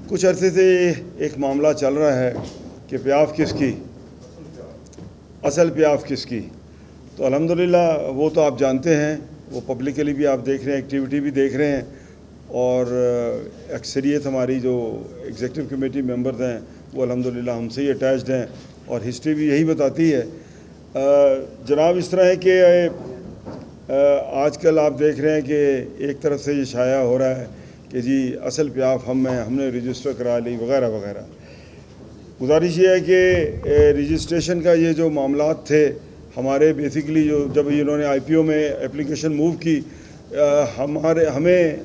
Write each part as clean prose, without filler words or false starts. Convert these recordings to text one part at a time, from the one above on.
کچھ عرصے سے ایک معاملہ چل رہا ہے کہ پیاف کس کی، اصل پیاف کس کی. تو الحمدللہ وہ تو آپ جانتے ہیں، وہ پبلکلی بھی آپ دیکھ رہے ہیں، ایکٹیویٹی بھی دیکھ رہے ہیں، اور اکثریت ہماری جو ایگزیکٹو کمیٹی ممبرز ہیں وہ الحمدللہ ہم سے ہی اٹیچڈ ہیں، اور ہسٹری بھی یہی بتاتی ہے. جناب اس طرح ہے کہ آج کل آپ دیکھ رہے ہیں کہ ایک طرف سے یہ شائع ہو رہا ہے کہ جی اصل پیاف ہم نے رجسٹر کرا لی وغیرہ وغیرہ. گزارش یہ ہے کہ رجسٹریشن کا یہ جو معاملات تھے ہمارے بیسیکلی جب انہوں نے آئی پی او میں اپلیکیشن موو کی، ہمیں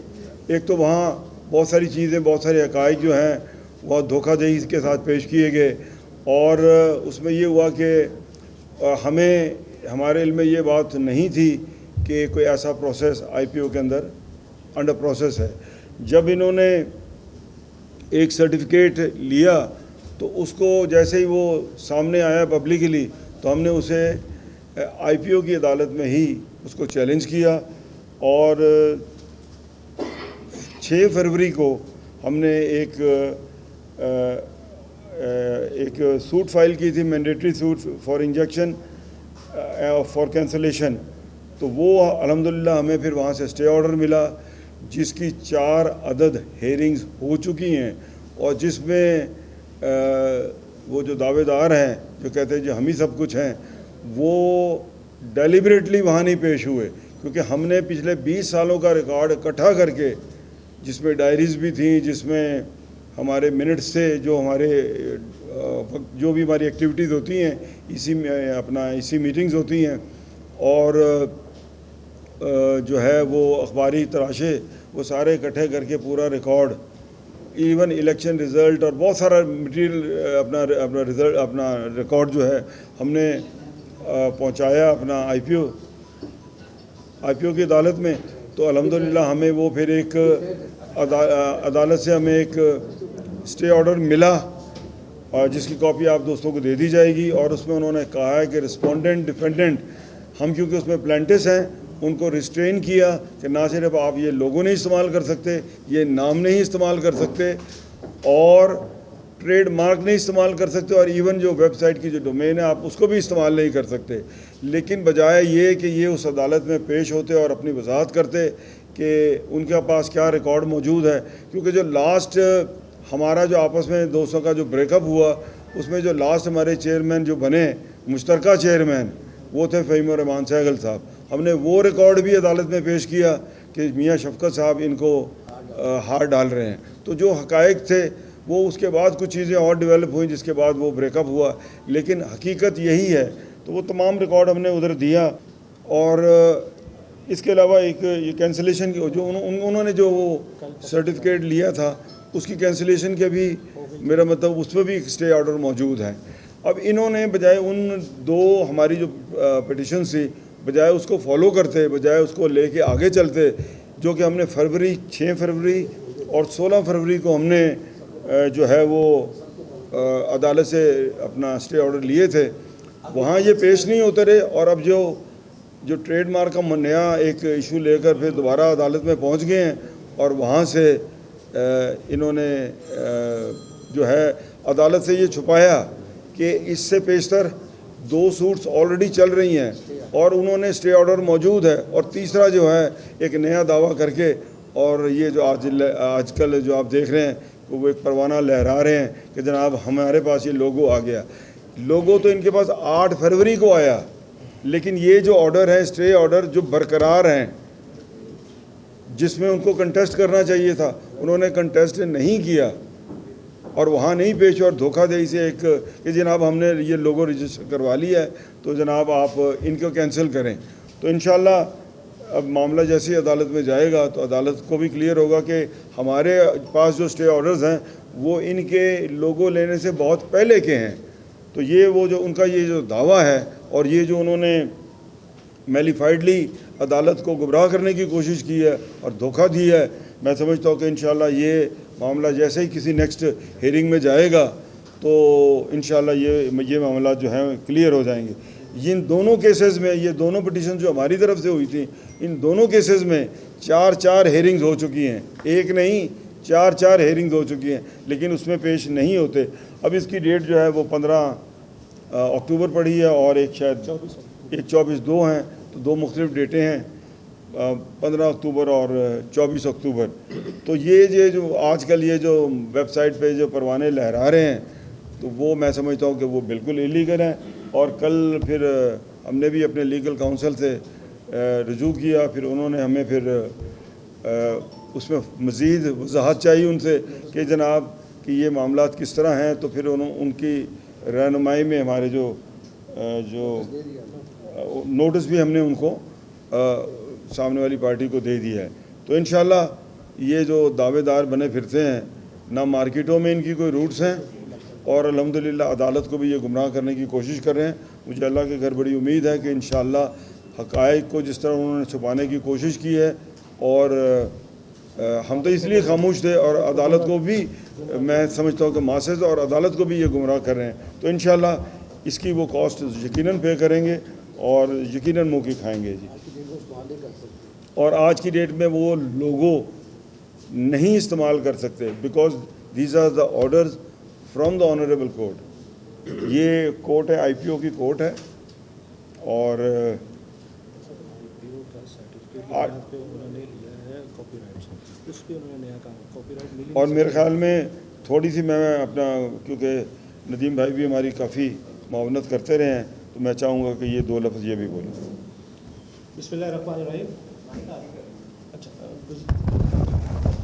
ایک تو وہاں بہت ساری چیزیں، بہت سارے حقائق جو ہیں وہ دھوکہ دہی کے ساتھ پیش کیے گئے، اور اس میں یہ ہوا کہ ہمارے علم میں یہ بات نہیں تھی کہ کوئی ایسا پروسیس آئی پی او کے اندر انڈر پروسیس ہے. جب انہوں نے ایک سرٹیفکیٹ لیا تو اس کو جیسے ہی وہ سامنے آیا پبلکلی تو ہم نے اسے آئی پی او کی عدالت میں ہی اس کو چیلنج کیا، اور 6 فروری کو ہم نے ایک سوٹ فائل کی تھی، mandatory suit for injection for cancellation. تو وہ الحمدللہ ہمیں پھر وہاں سے اسٹے آرڈر ملا، جس کی 4 عدد ہیئرنگز ہو چکی ہیں، اور جس میں وہ جو دعوے دار ہیں جو کہتے ہیں جو ہم ہی سب کچھ ہیں، وہ ڈیلیبریٹلی وہاں نہیں پیش ہوئے، کیونکہ ہم نے پچھلے 20 سالوں کا ریکارڈ اکٹھا کر کے، جس میں ڈائریز بھی تھیں، جس میں ہمارے منٹس سے جو بھی ہماری ایکٹیویٹیز ہوتی ہیں، اسی میٹنگز ہوتی ہیں، اور جو ہے وہ اخباری تراشے، وہ سارے اکٹھے کر کے پورا ریکارڈ، ایون الیکشن رزلٹ اور بہت سارا مٹیریل اپنا ریکارڈ جو ہے ہم نے پہنچایا اپنا آئی پی او کی عدالت میں. تو الحمدللہ ہمیں وہ پھر ایک عدالت سے ہمیں ایک اسٹے آرڈر ملا، اور جس کی کاپی آپ دوستوں کو دے دی جائے گی. اور اس میں انہوں نے کہا ہے کہ رسپونڈنٹ ڈیفینڈنٹ، ہم کیونکہ اس میں پلانٹس ہیں، ان کو ریسٹرین کیا کہ نہ صرف آپ یہ لوگو نہیں استعمال کر سکتے، یہ نام نہیں استعمال کر سکتے، اور ٹریڈ مارک نہیں استعمال کر سکتے، اور ایون جو ویب سائٹ کی جو ڈومین ہے آپ اس کو بھی استعمال نہیں کر سکتے. لیکن بجائے یہ کہ یہ اس عدالت میں پیش ہوتے اور اپنی وضاحت کرتے کہ ان کے پاس کیا ریکارڈ موجود ہے، کیونکہ جو لاسٹ ہمارا جو آپس میں دوستوں کا جو بریک اپ ہوا، اس میں جو لاسٹ ہمارے چیئرمین جو بنے، مشترکہ چیئرمین، وہ تھے فہیم الرحمان سہگل صاحب. ہم نے وہ ریکارڈ بھی عدالت میں پیش کیا کہ میاں شفقت صاحب ان کو ہار ڈال رہے ہیں. تو جو حقائق تھے وہ اس کے بعد کچھ چیزیں اور ڈیولپ ہوئیں، جس کے بعد وہ بریک اپ ہوا، لیکن حقیقت یہی ہے. تو وہ تمام ریکارڈ ہم نے ادھر دیا، اور اس کے علاوہ ایک یہ کینسلیشن کی جو انہوں نے جو وہ سرٹیفکیٹ لیا تھا، اس کی کینسلیشن کے بھی میرا مطلب اس پہ بھی ایک اسٹے آرڈر موجود ہے. اب انہوں نے بجائے ان 2 ہماری جو پٹیشن تھی، بجائے اس کو فالو کرتے، بجائے اس کو لے کے آگے چلتے، جو کہ ہم نے 6 فروری اور 16 فروری کو ہم نے جو ہے وہ عدالت سے اپنا اسٹے آرڈر لیے تھے، وہاں یہ پیش نہیں ہوتے رہے. اور اب جو ٹریڈ مارک کا نیا ایک ایشو لے کر پھر دوبارہ عدالت میں پہنچ گئے ہیں، اور وہاں سے انہوں نے جو ہے عدالت سے یہ چھپایا کہ اس سے پیشتر 2 سوٹس آلریڈی چل رہی ہیں، اور انہوں نے اسٹے آرڈر موجود ہے، اور تیسرا جو ہے ایک نیا دعویٰ کر کے، اور یہ جو آج کل جو آپ دیکھ رہے ہیں کہ وہ ایک پروانہ لہرا رہے ہیں کہ جناب ہمارے پاس یہ لوگو آ گیا. لوگو تو ان کے پاس 8 فروری کو آیا، لیکن یہ جو آرڈر ہے، اسٹے آرڈر جو برقرار ہیں، جس میں ان کو کنٹیسٹ کرنا چاہیے تھا، انہوں نے کنٹیسٹ نہیں کیا، اور وہاں نہیں پیش، اور دھوکہ دہی سے ایک کہ جناب ہم نے یہ لوگو رجسٹر کروا لیا ہے، تو جناب آپ ان کو کینسل کریں. تو انشاءاللہ اب معاملہ جیسے عدالت میں جائے گا تو عدالت کو بھی کلیئر ہوگا کہ ہمارے پاس جو اسٹے آرڈرز ہیں وہ ان کے لوگو لینے سے بہت پہلے کے ہیں. تو یہ وہ جو ان کا یہ جو دعویٰ ہے، اور یہ جو انہوں نے میلیفائڈلی عدالت کو گمراہ کرنے کی کوشش کی ہے اور دھوکہ دی ہے، میں سمجھتا ہوں کہ انشاءاللہ یہ معاملہ جیسے ہی کسی نیکسٹ ہیئرنگ میں جائے گا تو انشاءاللہ یہ معاملات جو ہیں کلیئر ہو جائیں گے. ان دونوں کیسز میں، یہ دونوں پٹیشن جو ہماری طرف سے ہوئی تھیں، ان دونوں کیسز میں 4 ہیئرنگز ہو چکی ہیں، ایک نہیں چار ہیئرنگز ہو چکی ہیں لیکن اس میں پیش نہیں ہوتے. اب اس کی ڈیٹ جو ہے وہ 15 اکتوبر پڑی ہے اور ایک شاید 24 دو ہیں, تو دو مختلف ڈیٹیں ہیں, 15 اکتوبر اور 24 اکتوبر. تو یہ جو آج کل یہ جو ویب سائٹ پہ جو پروانے لہرا رہے ہیں تو وہ میں سمجھتا ہوں کہ وہ بالکل ایلیگل ہیں. اور کل پھر ہم نے بھی اپنے لیگل کاؤنسل سے رجوع کیا, پھر انہوں نے ہمیں پھر اس میں مزید وضاحت چاہیے ان سے کہ جناب کہ یہ معاملات کس طرح ہیں. تو پھر ان کی رہنمائی میں ہمارے جو نوٹس بھی ہم نے ان کو سامنے والی پارٹی کو دے دیا ہے. تو انشاءاللہ یہ جو دعوے دار بنے پھرتے ہیں, نہ مارکیٹوں میں ان کی کوئی روٹس ہیں اور الحمدللہ عدالت کو بھی یہ گمراہ کرنے کی کوشش کر رہے ہیں. مجھے اللہ کے گھر بڑی امید ہے کہ انشاءاللہ حقائق کو جس طرح انہوں نے چھپانے کی کوشش کی ہے, اور ہم تو اس لیے خاموش تھے, اور عدالت کو بھی میں سمجھتا ہوں کہ ماسز اور عدالت کو بھی یہ گمراہ کر رہے ہیں. تو انشاءاللہ اس کی وہ کاسٹ یقیناً پے کریں گے اور یقیناً منہ کی کھائیں گے جی. اور آج کی ڈیٹ میں وہ لوگو نہیں استعمال کر سکتے because these are the orders from the honourable court. یہ کورٹ ہے, آئی پی او کی کورٹ ہے, اور میرے خیال میں تھوڑی سی میں اپنا, کیونکہ ندیم بھائی بھی ہماری کافی معاونت کرتے رہے ہیں, تو میں چاہوں گا کہ یہ دو لفظ یہ بھی بولیں. بسم اللہ الرحمن الرحیم.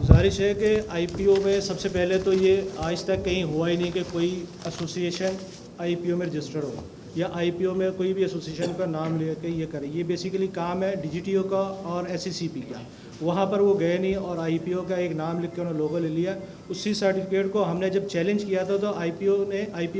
گزارش ہے کہ آئی پی او میں سب سے پہلے تو یہ آج تک کہیں ہوا ہی نہیں کہ کوئی ایسوسیشن آئی پی او میں رجسٹرڈ ہو, یا آئی پی او میں کوئی بھی ایسوسیشن کا نام لے کے یہ کرے. یہ بیسیکلی کام ہے ڈی جی ٹی او کا اور ایس سی سی پی کا. وہاں پر وہ گئے نہیں اور آئی پی او کا ایک نام لکھ کے انہوں نے لوگو لے لیا. اسی سرٹیفکیٹ کو ہم نے جب چیلنج کیا تھا تو آئی پی او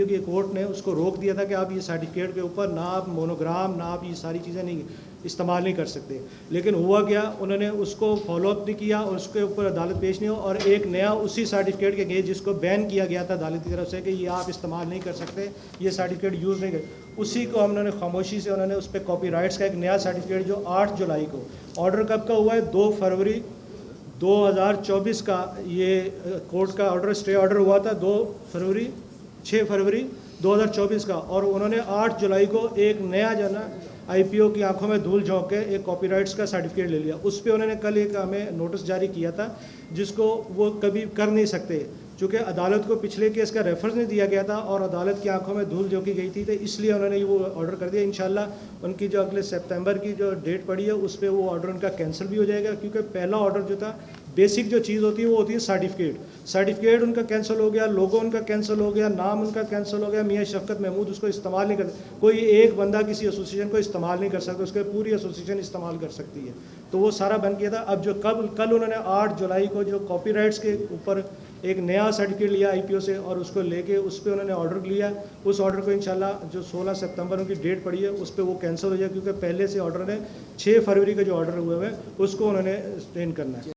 کی کورٹ نے اس کو روک دیا تھا کہ آپ یہ سرٹیفکیٹ کے اوپر نہ آپ مونوگرام نہ آپ یہ ساری چیزیں نہیں استعمال نہیں کر سکتے. لیکن ہوا کیا, انہوں نے اس کو فالو اپ نہیں کیا اور اس کے اوپر عدالت پیش نہیں ہو, اور ایک نیا اسی سرٹیفکیٹ کے گئے جس کو بین کیا گیا تھا عدالت کی طرف سے کہ یہ آپ استعمال نہیں کر سکتے, یہ سرٹیفکیٹ یوز نہیں کر, اسی کو ہم نے خاموشی سے انہوں نے اس پہ کاپی رائٹس کا ایک نیا سرٹیفکیٹ جو 8 جولائی کو, آرڈر کب کا ہوا ہے 2 فروری 2024 کا, یہ کورٹ کا آرڈر اسٹے آرڈر ہوا تھا 6 فروری 2024 کا, اور انہوں نے 8 جولائی کو ایک نیا جو ہے نا آئی پی او کی آنکھوں میں دھول جھونک کے ایک کاپی رائٹس کا سرٹیفکیٹ لے لیا. اس پہ انہوں نے کل ایک ہمیں نوٹس جاری کیا تھا جس کو وہ کبھی کر نہیں سکتے, چونکہ عدالت کو پچھلے کیس کا ریفرنس نہیں دیا گیا تھا اور عدالت کی آنکھوں میں دھول جھونکی گئی تھی, تو اس لیے انہوں نے وہ آرڈر کر دیا. انشاءاللہ ان کی جو اگلے سپتمبر کی جو ڈیٹ پڑی ہے اس پہ وہ آرڈر ان کا کینسل بھی ہو جائے گا, کیونکہ پہلا آرڈر جو تھا بیسک جو چیز ہوتی ہے وہ ہوتی ہے سرٹیفکیٹ ان کا کینسل ہو گیا, لوگو ان کا کینسل ہو گیا, نام ان کا کینسل ہو گیا. میاں شفقت محمود اس کو استعمال نہیں کرتے, کوئی ایک بندہ کسی ایسوسیشن کو استعمال نہیں کر سکتا, اس کے پوری ایسوسیشن استعمال کر سکتی ہے. تو وہ سارا بند کیا تھا. اب جو کل انہوں نے 8 جولائی کو جو کاپی رائٹس کے اوپر ایک نیا سرٹیفکیٹ لیا آئی پی او سے, اور اس کو لے کے اس پہ انہوں نے آرڈر لیا. اس آرڈر کو انشاءاللہ جو 16 سپتمبر ان کی ڈیٹ پڑی ہے اس پہ وہ کینسل ہو جائے, کیونکہ پہلے سے آرڈر نے 6 فروری کا جو آرڈر ہوئے ہوئے اس کو انہوں نے اسٹین کرنا ہے.